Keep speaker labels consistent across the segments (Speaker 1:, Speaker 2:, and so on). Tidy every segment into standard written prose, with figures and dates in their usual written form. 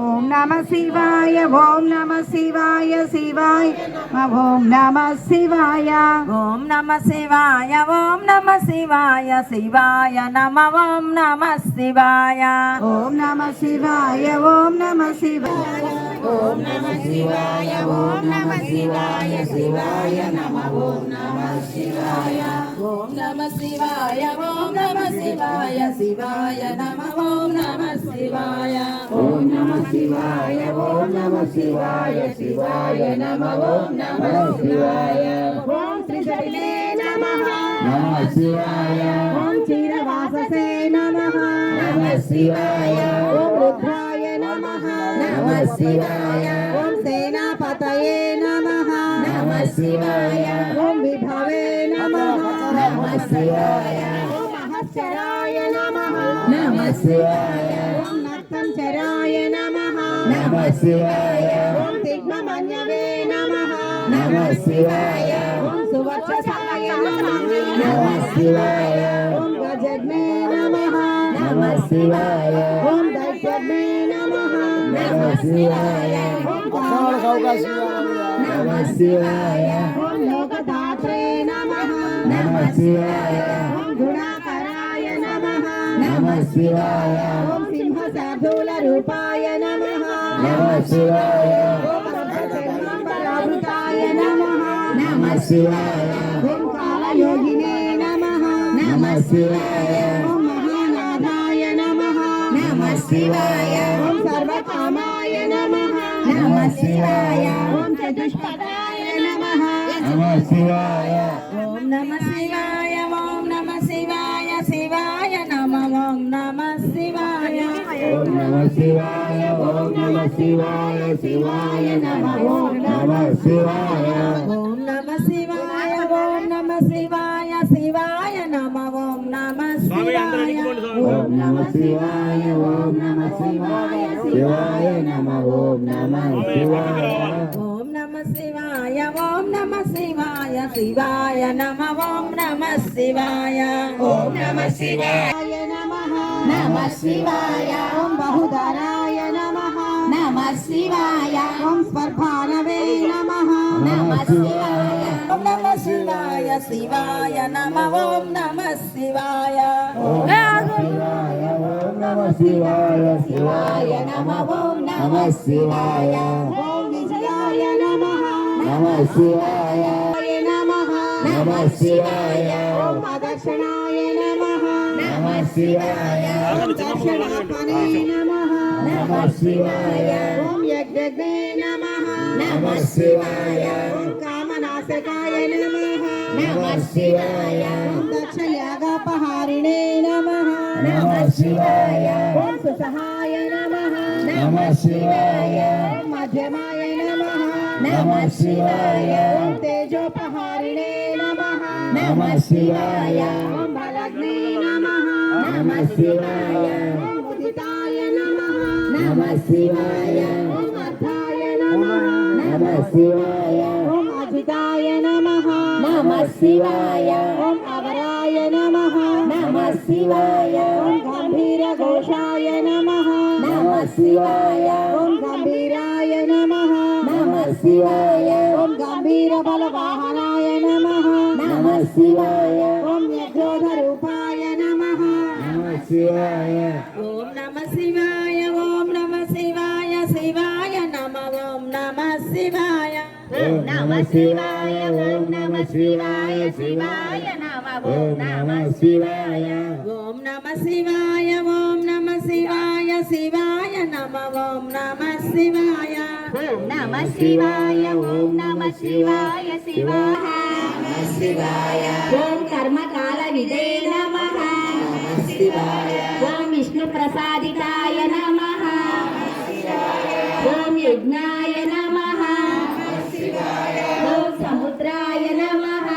Speaker 1: ఓం నమః శివాయ ఓం నమః శివాయ శివాయ ఓం నమః శివాయ
Speaker 2: ఓం నమః శివాయ ఓం నమః శివాయ శివాయ నమః ఓం నమః శివాయ
Speaker 1: ఓం నమః శివాయ ఓం నమః శివాయ
Speaker 2: ఓం నమః శివాయ ఓం నమః శివాయ శివాయ నమః ఓం నమః శివాయ ఓం నమః శివాయ ఓం నమః శివాయ శివాయ నమః ఓం నమః శివాయ
Speaker 1: ఓం నమః శివాయ ఓం నమః శివాయ శివాయ నమః ఓం నమః శివాయ ఓం త్రిశైలే నమః
Speaker 3: నమః శివాయ
Speaker 1: ఓం క్షీరవాససే నమః
Speaker 3: నమః శివాయ
Speaker 1: ఓం రుద్రాయ నమః
Speaker 3: నమః శివాయ
Speaker 1: ఓం సేనాపతయే నమః
Speaker 3: నమః శివాయ
Speaker 1: ఓం విభవే నమః
Speaker 3: నమః శివాయ
Speaker 1: ఓం మహశ్చరాయ నమః
Speaker 3: నమః శివాయ
Speaker 1: ఓం నర్తంచరాయ నమః
Speaker 3: నమః శివాయ
Speaker 1: ఓం తిగ్మమన్యవే నమః
Speaker 3: నమః శివాయ
Speaker 1: ఓం సువర్చసాయ నమః
Speaker 3: నమః శివాయ
Speaker 1: ఓం గజగ్నే నమః
Speaker 3: నమః శివాయ
Speaker 1: ఓం దైత్యగ్నే నమః
Speaker 3: నమః శివాయ
Speaker 1: ఓం కామకాయ
Speaker 3: నమః శివాయ
Speaker 1: ఓం లోకదాత్రే నమః
Speaker 3: నమః శివాయ
Speaker 1: ఓం గుణాకరాయ నమః
Speaker 3: నమః శివాయ
Speaker 1: ఓం సింహశార్దూల రూపాయ నమః
Speaker 3: నమః శివాయ
Speaker 1: ఓం పరావృతాయ నమః
Speaker 3: నమః శివాయ
Speaker 1: ఓం కాలయోగినే నమః
Speaker 3: నమః శివాయ
Speaker 1: ఓం మహానాథాయ నమః
Speaker 3: నమః శివాయ
Speaker 1: ఓం సర్వకామాయ నమః
Speaker 3: నమః శివాయ
Speaker 1: ఓం చతుష్పదాయ నమః
Speaker 3: నమః శివాయ
Speaker 2: ఓం నమః శివాయ ఓం నమః శివాయ శివాయ నమః ఓం నమః శివాయ
Speaker 3: ఓం నమః శివాయ ఓం నమః శివాయ శివాయ నమః ఓం నమః శివాయ
Speaker 2: ఓం నమః శివాయ ఓం నమః శివాయ శివాయ నమః ఓం నమః శివాయ
Speaker 3: ఓం నమః శివాయ ఓం నమః శివాయ శివాయ నమః ఓం నమః శివాయ
Speaker 2: ఓం నమః శివాయ ఓం నమః శివాయ శివాయ నమః ఓం నమః శివాయ
Speaker 3: ఓం నమః శివాయ
Speaker 1: శివాయ నమః
Speaker 3: నమః శివాయ
Speaker 1: ఓం బహుధరాయ నమః
Speaker 3: నమః శివాయ
Speaker 1: ఓం స్వర్భానవే నమః
Speaker 3: నమః శివాయ
Speaker 2: ఓం నమః శివాయ శివాయ నమః ఓం నమః శివాయ
Speaker 3: ఓం నమః శివాయ ఓం నమః శివాయ శివాయ నమః ఓం నమః శివాయ
Speaker 1: ఓం విజయాయ నమః
Speaker 3: నమః శివాయ
Speaker 1: నమః
Speaker 3: నమః శివాయ
Speaker 1: ఓం అదక్షిణాయ నమః
Speaker 3: నమః శివాయ
Speaker 1: ఓం దక్షిణాత్మనే నమః
Speaker 3: నమః శివాయ
Speaker 1: ఓం యజ్ఞగ్నే నమః
Speaker 3: నమః శివాయ
Speaker 1: ఓం కామనాశకాయ నమః
Speaker 3: నమః శివాయ
Speaker 1: ఓం దక్షయాగపహారిణే నమః
Speaker 3: నమః శివాయ
Speaker 1: ఓం సుసహాయ నమః
Speaker 3: నమః శివాయ
Speaker 1: ఓం మధ్యమాయ నమః
Speaker 3: నమః శివాయ
Speaker 1: ఓం తేజోపహారిణే నమః
Speaker 3: నమః శివాయ
Speaker 1: ఓం బలగ్నే నమః
Speaker 3: నమః శివాయ
Speaker 1: ఓం ఉదితాయ నమః
Speaker 3: నమః శివాయ
Speaker 1: ఓం అర్థాయ నమః
Speaker 3: నమః శివాయ
Speaker 1: ఓం అజితాయ నమః
Speaker 3: నమః శివాయ
Speaker 1: ఓం అవరాయ నమః
Speaker 3: నమః శివాయ
Speaker 1: ఓం గంభీర ఘోషాయ నమః
Speaker 3: నమః శివాయ
Speaker 1: ఓం గంభీరాయ నమః
Speaker 3: నమః శివాయ
Speaker 1: ఓం గంభీర బలవాహనాయ నమః
Speaker 3: నమః శివాయ
Speaker 1: ఓం యజ్ఞోధ రూపాయ నమః
Speaker 3: నమః శివాయ
Speaker 2: ఓం నమః శివాయ ఓం నమః శివాయ శివాయ నమః ఓం నమః శివాయ
Speaker 3: ఓం నమః శివాయ ఓం నమః శివాయ శివాయ నమః ఓం నమః శివాయ
Speaker 2: ఓం నమః శివాయ ఓం నమః శివాయ శివాయ నమః ఓం నమః శివాయ
Speaker 3: ఓం నమః శివాయ ఓం నమః శివాయ శివాయ నమః శివాయ
Speaker 1: ఓం కర్మకాల విదే నమః
Speaker 3: నమః శివాయ
Speaker 1: ఓం విష్ణు ప్రసాదితాయ నమః ఓం యజ్ఞాయ నమః ఓం సముద్రాయ నమః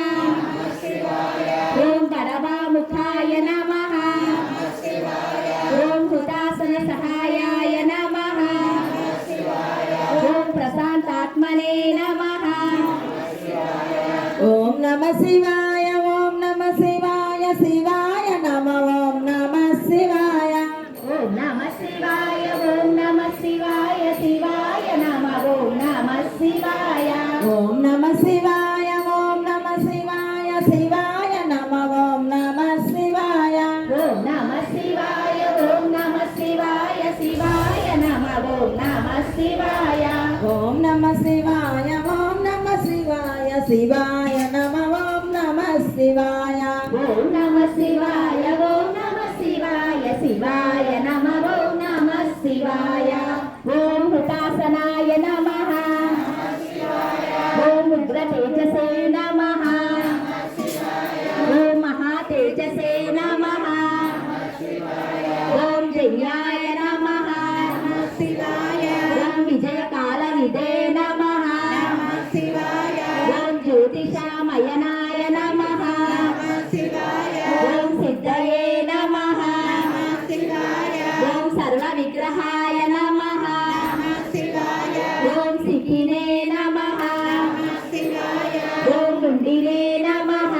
Speaker 1: ఓం పరమాముఖాయ నమః ఓం హుతాసన సహాయాయ నమః ఓం ప్రశాంతాత్మనే నమః
Speaker 2: ఓం నమః శివాయ ఓం నమః శివాయ శివాయ నమః ఓం నమః శివాయ
Speaker 1: ఓం నమః శివాయ ఓం నమః శివాయ
Speaker 2: శివాయ ఓం నమ శివాయ శివాయ నమ ఓం నమ శివాయ
Speaker 1: ఓం నమ శివాయ ఓం నమ శివాయ శివాయ నమ ఓం నమ శివాయ
Speaker 2: ఓం నమ శివాయ ఓం నమ శివాయ శివాయ నమ ఓం నమ శివాయ
Speaker 1: ఓం నమ శివాయ ఓం నమ శివాయ శివాయ నమ ఓం నమ శివాయ ఓం హుతాసనాయ నమః ఓం ఉగ్రతేజసే నమః ఓం మహాతేజసే నమః ఓం జన్యాయ నమః
Speaker 2: శివాయ
Speaker 1: ఓం విజయకాలనిదే నమః
Speaker 2: శివాయ
Speaker 1: ఓం జ్యోతిషామయనాయ నమః
Speaker 2: శివాయ
Speaker 1: ఓం సిద్ధయే నమః
Speaker 2: శివాయ
Speaker 1: ఓం సర్వవిగ్రహాయ నమః
Speaker 2: శివాయ
Speaker 1: ఓం సికినే నమః
Speaker 2: శివాయ
Speaker 1: ఓం కుండినే నమః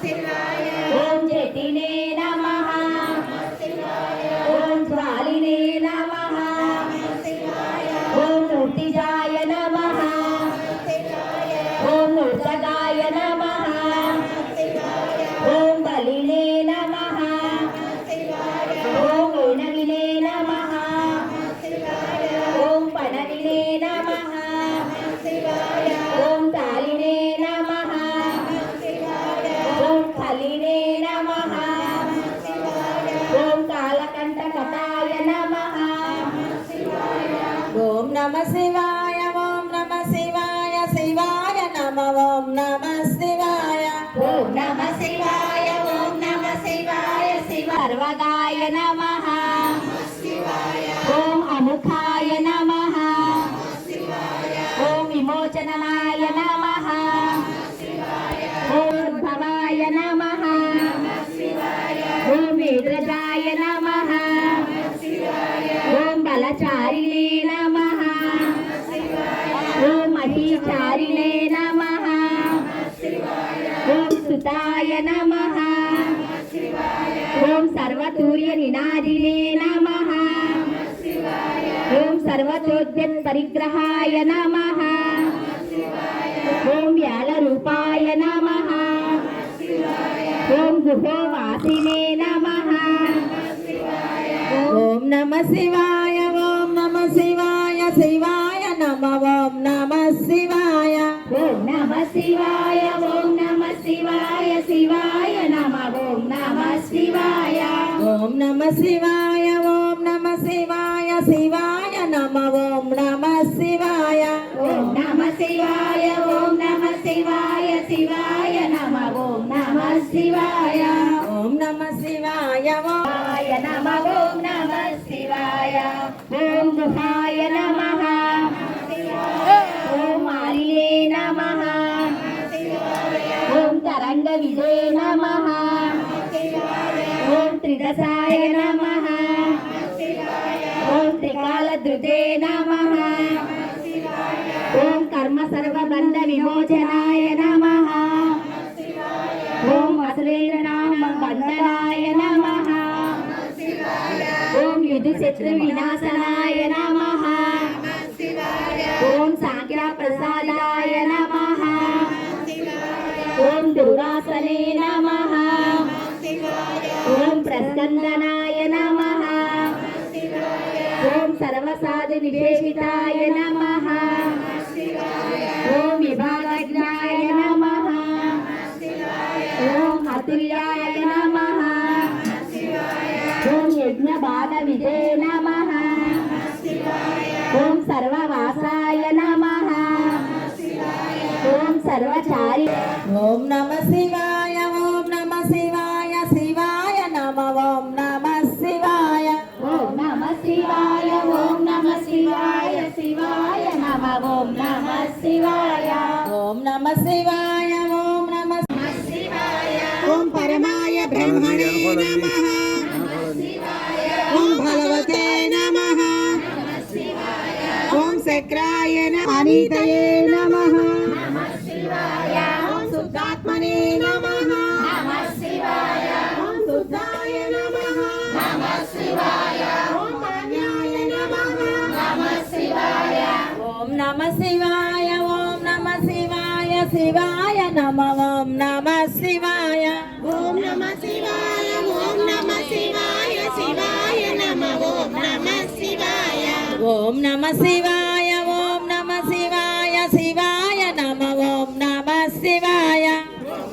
Speaker 2: శివాయ
Speaker 1: ఓం జటినే నమః ఓం జ్వాలినే నమః ఓం మూర్తిజాయ నమః ఓం మూర్ధగాయ నమః ఓం బలినే నమః ఓం ఊనవినే నమః ఓం పనవినే నమః ఓం తాలినే నమః ఓం కలినే నమః ఓం కాలకంఠకటాయ నమః
Speaker 2: ఓం నమ శివాయ ఓం నమ శివాయ శివాయ నమ ఓం నమ శివాయ
Speaker 1: ఓం నమ శివాయ ఓం నమ శివాయ శివ సర్వగాయ నమః ఓం అముఖాయ నమః ఓం విమోచనాయ నమః ఓం ఉద్భవాయ నమః ఓం వేద్రజాయ నమః ఓం బలచారిణే నమః ఓం మహీచారిణే నమః ఓం సుతాయ నమః ఓం సర్వతూర్య నినాదినే నమః ఓం సర్వతోద్యత్ పరిగ్రహాయ నమః ఓం వ్యాళ రూపాయ నమః ఓం గుహోవాసినే నమః
Speaker 2: ఓం నమ శివాయ ఓం నమ శివాయ శివాయ నమ ఓం నమ శివాయ
Speaker 1: ఓం నమ శివాయ ఓం నమ శివాయ శివాయ నమ ఓం నమ శివాయ
Speaker 2: ఓం నమ శివాయ ఓం నమ శివాయ శివాయ నమ ఓం నమ శివాయ
Speaker 1: ఓం నమ శివాయ ఓం నమ శివాయ శివాయ నమ ఓం నమ శివాయ
Speaker 2: ఓం నమ శివాయ ఓం
Speaker 1: శివాయ నమ ఓం నమ శివాయ ఓం గుహాయ నమః ఓం మాలినే నమః ఓం తరంగ విజయ నమః ఓం త్రిదశాయ నమః ఓం త్రికాల ధృతే నమః ఓం కర్మ సర్వబంధ విమోచనాయ నమః ఓం వసుదేవ నామ బంధనాయ నమః ఓం యుధ శత్రు వినాశనాయ నమః ఓం సాంఖ్య ప్రసాదాయ నమః ఓం దురాసనే నమః ఓం ప్రస్కందనాయ నమః ఓం సర్వసాధు నివేదితాయ నమః ఓం విభాగజ్ఞాయ నమః ఓం అతుల్యాయ నమః ఓం యజ్ఞ బాధ విజయ నమః ఓం సర్వవాసాయ నమః ఓం సర్వచారి
Speaker 2: ఓం నమ శివాయ ఓం నమ శివాయ శివాయ నమ ఓం నమ శివాయ
Speaker 1: ఓం నమ శివాయ ఓం నమ శివాయ శివాయ నమ ఓం నమ శివాయ
Speaker 2: ఓం నమ శివాయ ఓం నమ
Speaker 1: శివాయ
Speaker 2: ఓం పరమాయ బ్రహ్మణే నమః ఓం భగవతే నమః ఓం శక్రాయ అనితయే నమః ఓం శుద్ధాత్మనే నమః
Speaker 1: శివాయ
Speaker 2: ఓం శుద్ధాయ నమః
Speaker 1: శివాయ
Speaker 2: ఓం కామ్యాయ నమః
Speaker 1: శివాయ
Speaker 2: ఓం నమ శివాయ ఓం నమ శివాయ శివాయ నమ ఓం నమ శివాయ
Speaker 1: ఓం నమ శివాయ ఓం నమ శివాయ శివాయ నమ ఓం నమ శివాయ
Speaker 2: ఓం నమ శివాయ ఓం నమ శివాయ శివాయ నమ ఓం నమ శివాయ
Speaker 1: ఓం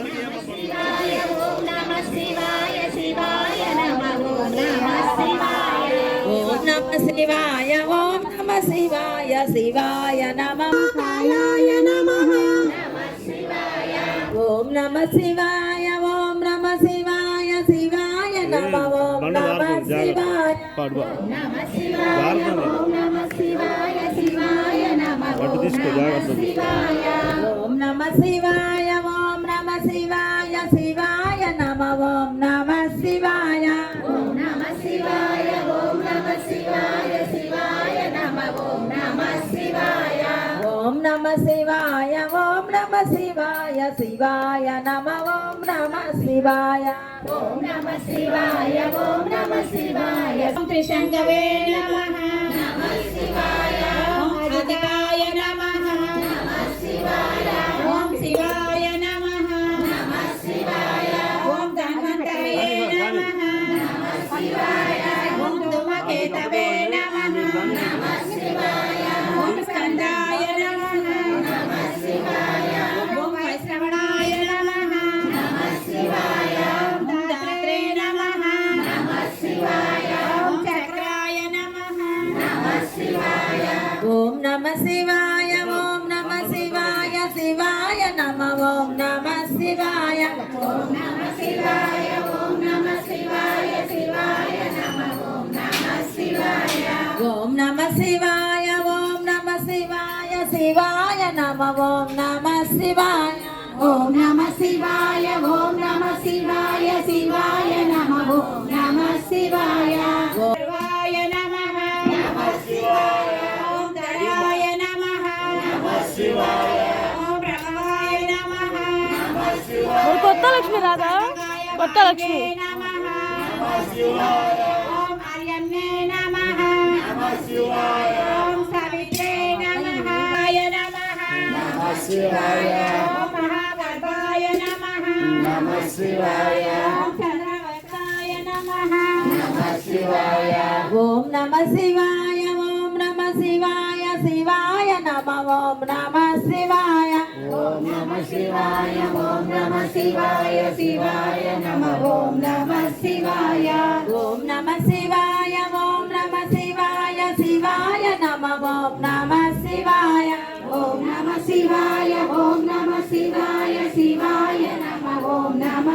Speaker 1: నమ శివాయ శివాయ నమ ఓం నమ శివాయ
Speaker 2: ఓం నమ శివాయ ఓం నమ శివాయ శివాయ నమ
Speaker 1: కాయాయ నమః
Speaker 2: ఓం నమ శివాయ ఓం నమ శివాయ శివాయ నమ ఓం నమ శివాయ
Speaker 1: నమ శివాయ ఓం నమ శివాయ శివాయ నమ ఓం నమ శివాయ
Speaker 2: ఓం నమ శివాయ ఓం నమ శివాయ శివాయ నమ ఓం నమ శివాయ
Speaker 1: ఓం నమ శివాయ ఓం నమ శివాయ శివాయ నమ ఓం నమ శివాయ
Speaker 2: ఓం నమ శివాయ ఓం నమ శివాయ శివాయ నమ ఓం నమ శివాయ
Speaker 1: ఓం నమ శివాయ ఓం నమ శివాయ ఓం త్రిశంకవే నమః నమ శివాయ ఓం అజితాయ నమః నమ శివాయ ఓం శివాయ నమః నమ శివాయ ఓం ధన్వంతరయే నమః నమ శివాయ ఓం ధూమకేతవే నమః నమ శివాయ ఓం స్కందాయ నమః నమ శివాయ ఓం వైశ్రవణాయ నమః నమ శివాయ ఓం దాత్రే నమః నమ శివాయ ఓం చక్రాయ నమః నమ శివాయ
Speaker 2: ఓం నమ శివాయ ఓం నమ శివాయ శివాయ నమ ఓం నమ శివాయ
Speaker 1: ఓం నమ శివాయ ఓం నమ శివాయ శివాయ నమ ఓం నమ శివాయ
Speaker 2: ఓం నమ శివాయ ఓం నమ శివాయ శివాయ నమ ఓం నమ శివాయ
Speaker 1: ఓం నమ శివాయ ఓం నమ శివాయ శివాయ నమ ఓం నమ శివాయ సర్వాయ నమః నమ శివాయ ఓం దయాయ నమః నమ శివాయ ఓం ప్రభవాయ నమః నమ శివాయ
Speaker 4: కొత్త లక్ష్మి రాదా కొత్త లక్ష్మి
Speaker 1: నమః నమ శివాయ ఓం అర్యన్నే నమః నమ శివాయ ఓం సవిత్రే నమః నమః నమ శివాయ ఓం మహాగర్భాయ నమః నమ శివాయ ఓం చంద్రవక్తాయ నమః నమ శివాయ
Speaker 2: ఓం నమ శివాయ ఓం నమ శివాయ శివాయ నమ ఓం నమ శివాయ
Speaker 1: ఓం నమ శివాయ ఓం నమ శివాయ శివాయ నమ ఓం నమ శివాయ
Speaker 2: ఓం నమ శివాయ ఓం నమ శివాయ శివాయ నమ ఓం నమ శివాయ
Speaker 1: ఓం నమ శివాయ ఓం నమ శివాయ శివాయ నమ ఓం నమ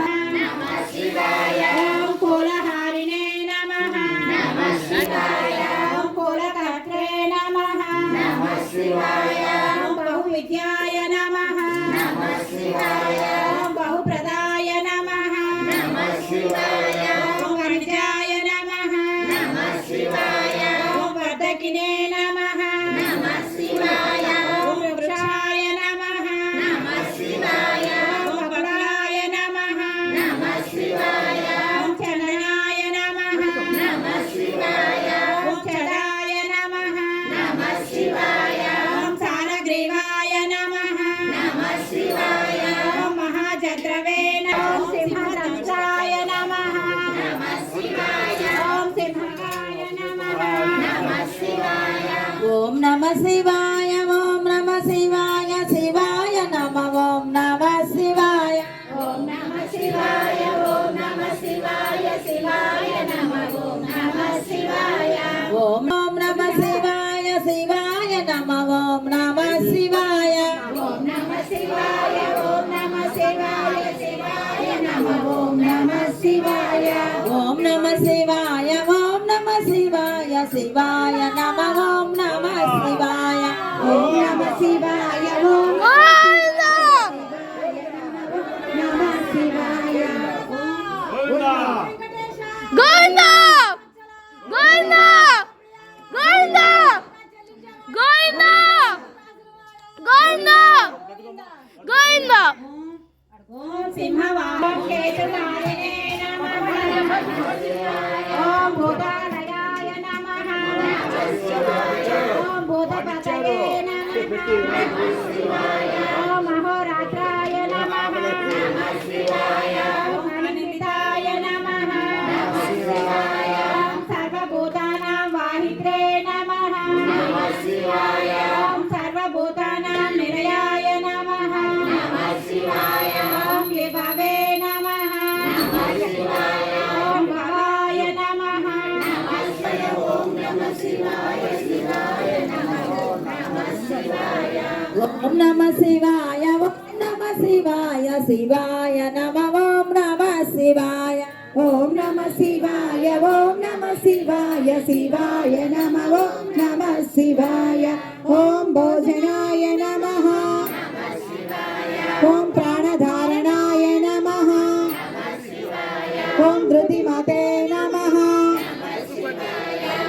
Speaker 1: శివాయ ఓం కులహారిణే నమః నమ శివాయ ఓం కులకర్త్రే నమః నమ శివాయ ఓం బహువిద్యాయ నమః నమ శివాయ ఓం బహుప్రదాయ నమః నమ శివాయ ఓం వరిజాయ నమః నమ శివాయ ఓం వర్ధకినే నమః నమ శివాయ ఓం వృక్షాయ నమః నమ శివాయ ఓం బకుళాయ నమః నమ శివాయ ఓం చందనాయ నమః నమ శివాయ ఓం చదాయ నమః నమ శివాయ ఓం సారగ్రీవాయ నమః నమ శివాయ ఓం మహాజద్రవే ఓం సింహదంతాయ నమః నమ శివాయ ఓం సింహకాయ నమః నమ శివాయ
Speaker 2: ఓం నమ శివాయ ఓం నమ శివాయ శివాయ నమ ఓం నమ శివాయ
Speaker 1: ఓం నమ శివాయ ఓం నమ శివాయ శివాయ నమ ఓం నమ శివాయ
Speaker 2: ఓం నమ శివాయ శివాయ నమ ఓం నమ శివాయ
Speaker 1: ఓం నమ శివాయ ఓం నమ శివాయ శివాయ నమ ఓం నమ శివాయ
Speaker 2: ఓం నమ శివాయ ఓం నమ శివాయ శివాయ నమ ఓం నమ శివాయ
Speaker 1: ఓం నమ శివాయ ఓం నమ శివాయ
Speaker 4: గోవిందా గోవిందా గోవిందా గోవిందా గోవిందా గోవిందా
Speaker 1: ఓం సింహవాహం కేతునాయనే నమః ఓం భూతాలయాయ నమః ఓం భూతపతయే నమః ఓం మహోరాత్ర
Speaker 2: ॐ सर्वभूतानां निलयाय नमः ॐ विभवे नमः ॐ भवाय नमः ॐ नमः शिवाय शिवाय नमः ॐ नमः शिवाय ॐ नमः शिवाय ॐ नमः शिवाय शिवाय नमः ॐ नमः शिवाय ॐ भोजनाय नमः ॐ प्राणधारणाय नमः ॐ धृतिमते नमः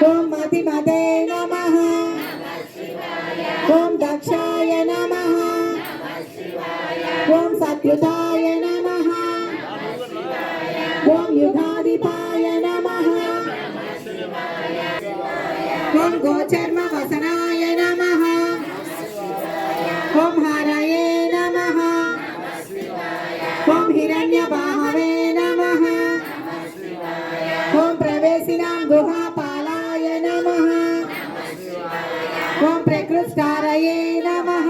Speaker 2: ॐ मतिमते नमः ॐ दक्षाय नमः ॐ सत्युताय नमः ॐ युगाधिपाय नमः ॐ गोचर्म वसनाय नमः ॐ हरये नमः ॐ हिरण्यबाहवे नमः ॐ प्रवेशिनां गुहापालाय नमः ॐ प्रकृष्टारये नमः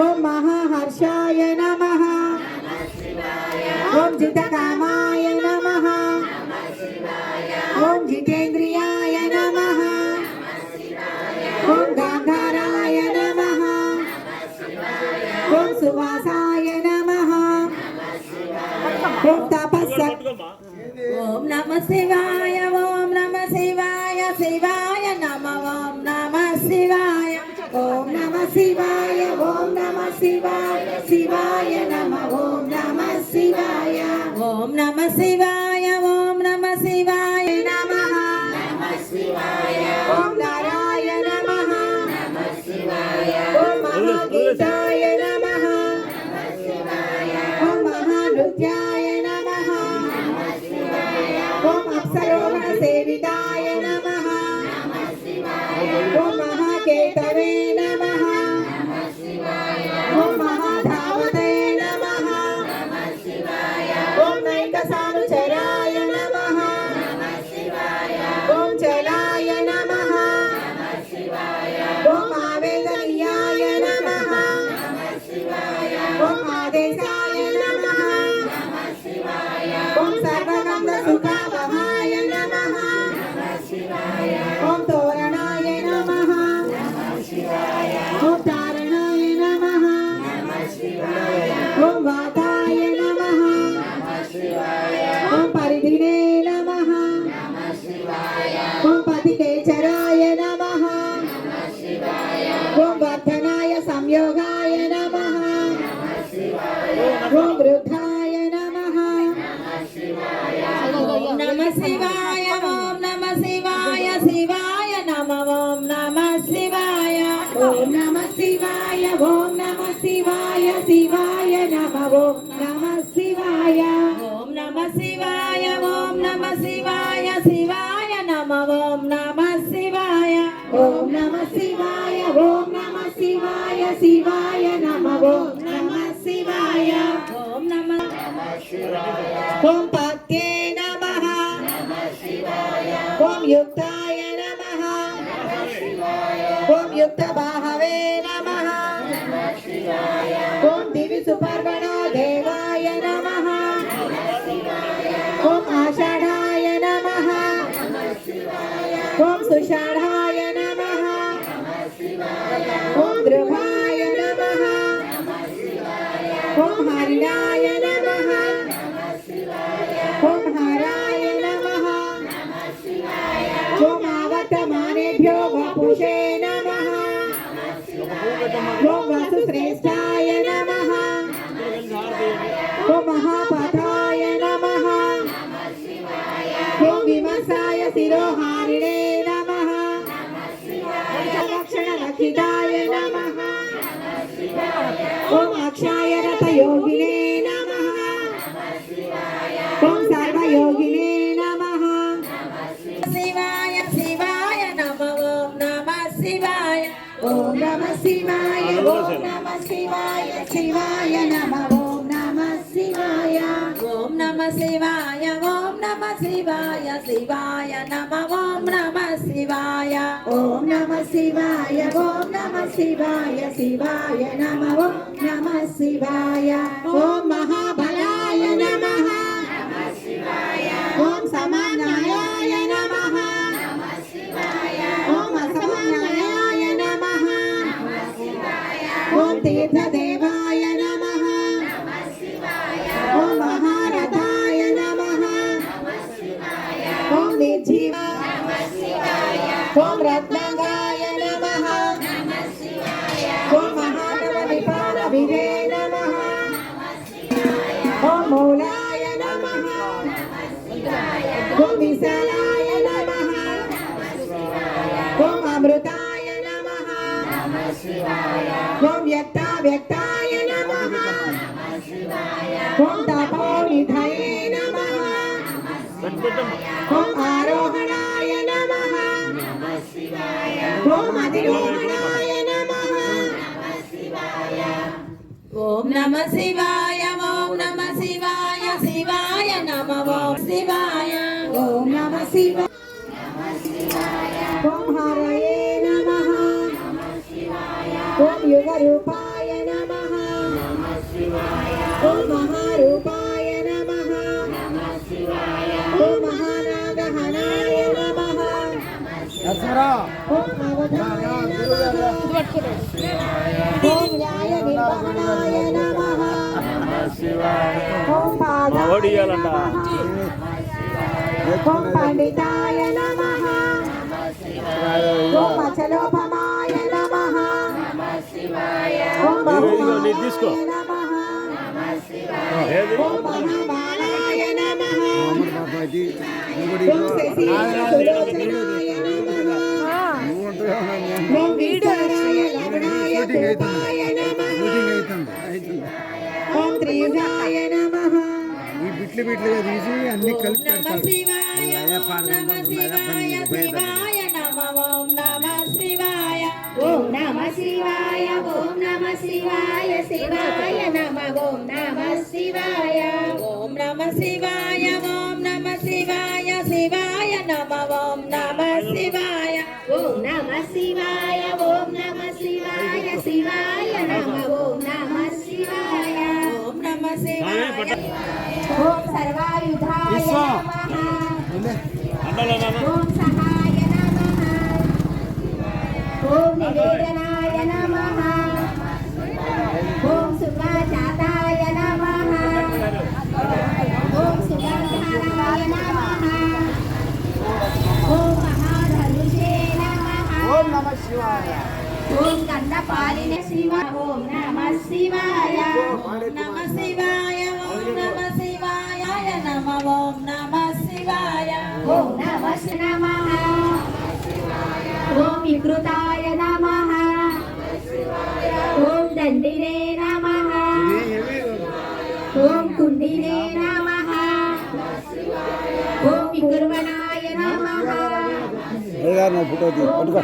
Speaker 2: ॐ महाहर्षाय नमः ॐ जितकामाय नमः ॐ जितेन्द्रियाय नमः ॐ गान्धाराय नमः ॐ सुवासाय नमः ॐ तपस्सक् ॐ नमः शिवाय ॐ नमः शिवाय शिवाय नमः ॐ नमः शिवाय ॐ नमः शिवाय ॐ नमः शिवाय शिवाय नमः ॐ नमः शिवाय ॐ नमः शिवाय ॐ नमः शिवाय नमः ॐ नाराय नमः ॐ महागीताय नमः ॐ महानृत्याय नमः ॐ अप्सरोगणसेविताय नमः ॐ महाकेतवे नमः ॐ महाधावते नमः ॐ नैकसानुचराय नमः ॐ चलाय नमः ॐ आवेदनीयाय नमः ॐ आदेशाय नमः ॐ सर्वगन्धसुखावहाय नमः ॐ तोरणाय नमः ॐ तारणाय नमः ॐ वाताय नमः ॐ परिधिने नमः ॐ पतिकेचराय नमः ॐ वर्धनाय संयोगाय नमः ॐ वृद्धाय नमः ॐ नमः शिवाय ॐ नमः शिवाय शिवाय नमः ॐ नमः शिवाय ॐ नमः शिवाय ॐ नमः शिवाय शिवाय नमः ॐ नमः शिवाय ॐ नमः शिवाय ॐ नमः शिवाय शिवाय नमः ॐ नमः शिवाय ॐ नमः शिवाय ॐ नमः शिवाय शिवाय नमः ॐ नमः शिवाय ॐ नमः ॐ पत्ये नमः ॐ युक्ताय नमः ॐ युक्तबाहवे नमः ॐ दिवि सुपर्वणो देवाय नमः ॐ आषाढाय नमः ॐ सुषाढाय नमः ॐ ध्रुवाय नमः ॐ हरिणाय नमः ॐ हराय नमः ॐ आवर्तमानेभ्यो वपुषे नमः ॐ वसुश्रेष्ठाय नमः ॐ महापथाय नमः ॐ विमर्शाय शिरोहारिणे नमः लक्षणरक्षिताय नमः ॐ अक्षाय रथयोगिने नमः ॐ सर्वयोगिने नमः शिवाय शिवाय नमः ॐ नमः शिवाय ॐ नमः शिवाय ॐ नमः शिवाय शिवाय नमः ॐ नमः
Speaker 1: శివాయ
Speaker 2: ఓం నమ శివాయ ఓం నమ శివాయ శివాయ నమ ఓం నమ శివాయ
Speaker 1: ఓం నమ శివాయ ఓం నమ శివాయ శివాయ నమ ఓం నమ శివాయ ఓం మహాబలాయ నమః ఓం సమానాయ నమః ఓం అసమానాయ నమః ఓం తీర్థదేవాయ నమః ఓం మహారథాయ నమః ఓం నిర్జీవ ఓం రత్నంగాయ నమః ఓం మహాగణాధిపాల విజయ నమః ఓం మూలాయ నమః ఓం విశాలాయ నమః ఓం అమృతాయ నమః ఓం వ్యక్తాయ నమః ఓం తపోనిధయే నమః ఓం ఆరోహణాయ నమః ఓం అధిరోహణాయ నమః
Speaker 2: ఓం నమ శివాయ ఓం నమ శివాయ శివాయ నమ ఓం శివాయ
Speaker 1: ఓం నమ శివాయ ఓం హరయే నమః ఓం యుగ రూపాయ నమః ఓం మహారూపాయ నమః ఓం మహానాగహనాయ నమః ఓం అవధానాయ నమః ఓం న్యాయ నిర్వహణాయ నమః ఓం పాదాయ నమః ఓం పండితాయ నమః ఓం అచలోపమాయ నమః ఓం బహుమానాయ నమః ఓం మహాబాలాయ నమః ఓం శశీసులోచనాయ నమః ఓం వీరాయ లవణాయ రూపాయ నమః ఓం త్రియుగాయ నమః
Speaker 3: ఈ బిట్లుగా తీసి అన్ని కలిపి
Speaker 2: నమ శివాయ ఓం నమ శివాయ శివాయ నమ ఓం నమ శివాయ
Speaker 1: ఓం నమ శివాయ ఓం నమ శివాయ శివాయ నమ ఓం నమ శివాయ
Speaker 2: ఓం నమ శివాయ ఓం నమ శివాయ శివాయ నమ ఓం నమ శివాయ
Speaker 1: ఓం నమ శివాయ ఓం నమ శివాయ శివాయ నమ ఓం నమ శివాయ
Speaker 2: ఓం నమ శివాయ
Speaker 1: ఓం సర్వాయుధాయ నమః ఓం సహాయ నమః ఓం నివేదనాయ నమః ఓం సుఖాచాతాయ నమః ఓం సుగంధాయ నమః ఓం మహాధనుషే నమః
Speaker 3: ఓం నమ శివాయ
Speaker 1: ఓం గంధపాలిన శివ ఓం నమ శివాయ
Speaker 2: ఓం నమ శివాయ ఓం నమ శివాయ నమ ఓం నమ శివాయ
Speaker 1: ఓం నమ నమః ఓం వికృతాయ నమః ఓం దండినే నమః ఓం కుండినే నమః ఓం వికుర్వణాయ నమః
Speaker 3: ఫోటో తీ పట్టుకో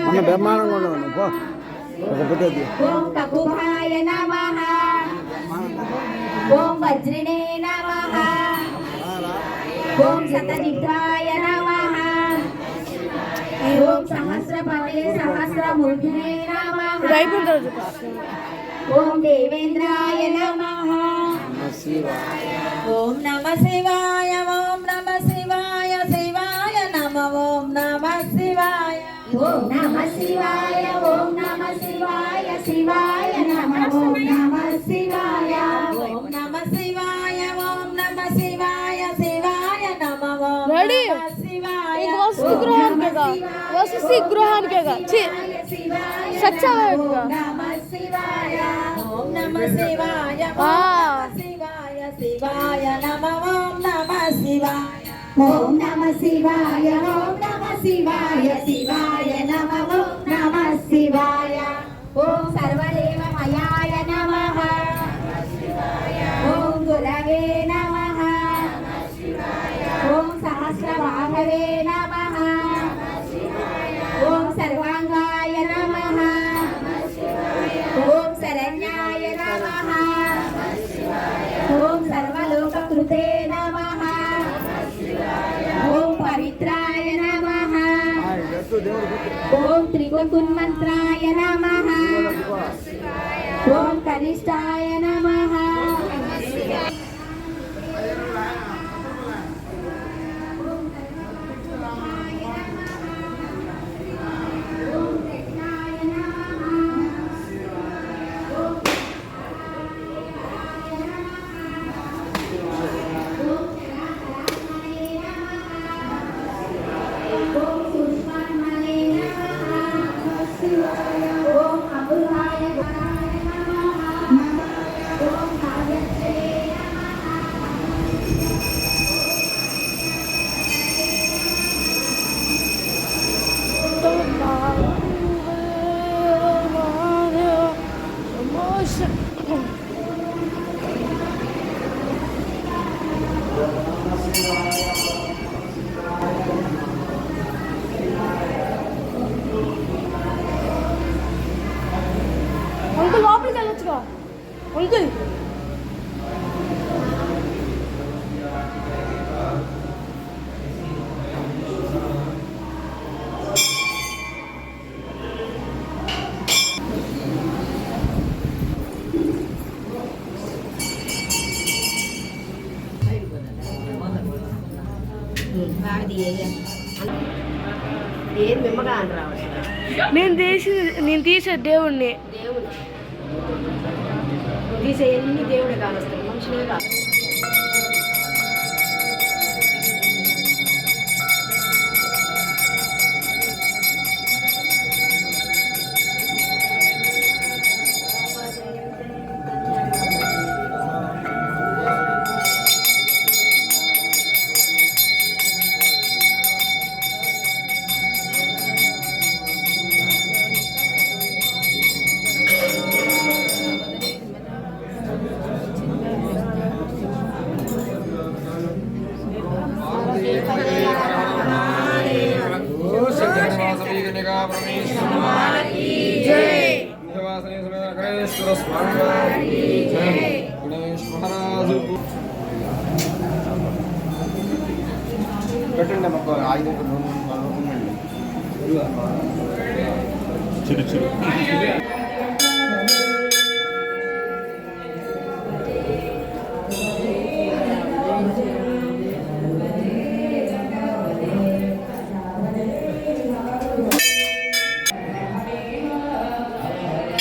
Speaker 3: మన బ్రహ్మాండంగా ఉండవు పో ఒక ఫోటో తీ
Speaker 1: ఓం కకుభాయ నమః ఓం వజ్రినే నమః ఓం శతజిత్వాయ నమః ఓం సహస్రపదే సహస్రమూర్ధనే నమః ఓం దేవేంద్రాయ నమః
Speaker 2: ఓం నమ శివాయ ఓం నమ శివాయ శివాయ నమ ఓం నమ శివాయ
Speaker 1: ఓం నమ శివాయ ఓం నమ శివాయ శివాయ నమ ఓం నమ శివాయ
Speaker 2: ఓం నమ శివాయ ఓం నమ శివాయ శివాయ నమ ఓం
Speaker 4: Ready?
Speaker 2: నమ శివాయ
Speaker 4: एक वस्तु ग्रहण केगा वस्तु ग्रहण केगा छि सच्चा होगा
Speaker 1: నమ శివాయ
Speaker 2: ఓం నమ శివాయ
Speaker 4: ఆ.
Speaker 2: శివాయ శివాయ నమ ఓం నమ శివాయ
Speaker 1: ఓం నమ శివాయ ఓం నమ శివాయ శివాయ నమ ఓం నమ శివాయ ఓం సర్వదేవమయాయ నమః ఓం గురవే నమః ఓం సహస్రబాహవే నమః ఓం సర్వాంగాయ నమః ఓం శరణ్యాయ నమః ఓం త్రిగుణమంత్రాయ నమః ఓం కనిష్టాయ నమః
Speaker 4: అంకుల్ లోపలికి వెళ్ళొచ్చుగా అంకుల్. నేను తీసే దేవుణ్ణి
Speaker 2: తీసే ఎన్ని దేవుడే కానొస్తాయి, మనుషులే కాదు.
Speaker 3: పెట్టండి మాకు 5 చిరు చిరు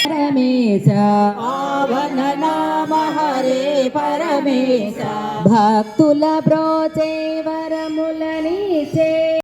Speaker 1: పరమేశ ఆవన నామ హరే పరమేశ భక్తుల బ్రోచే వరములనిచే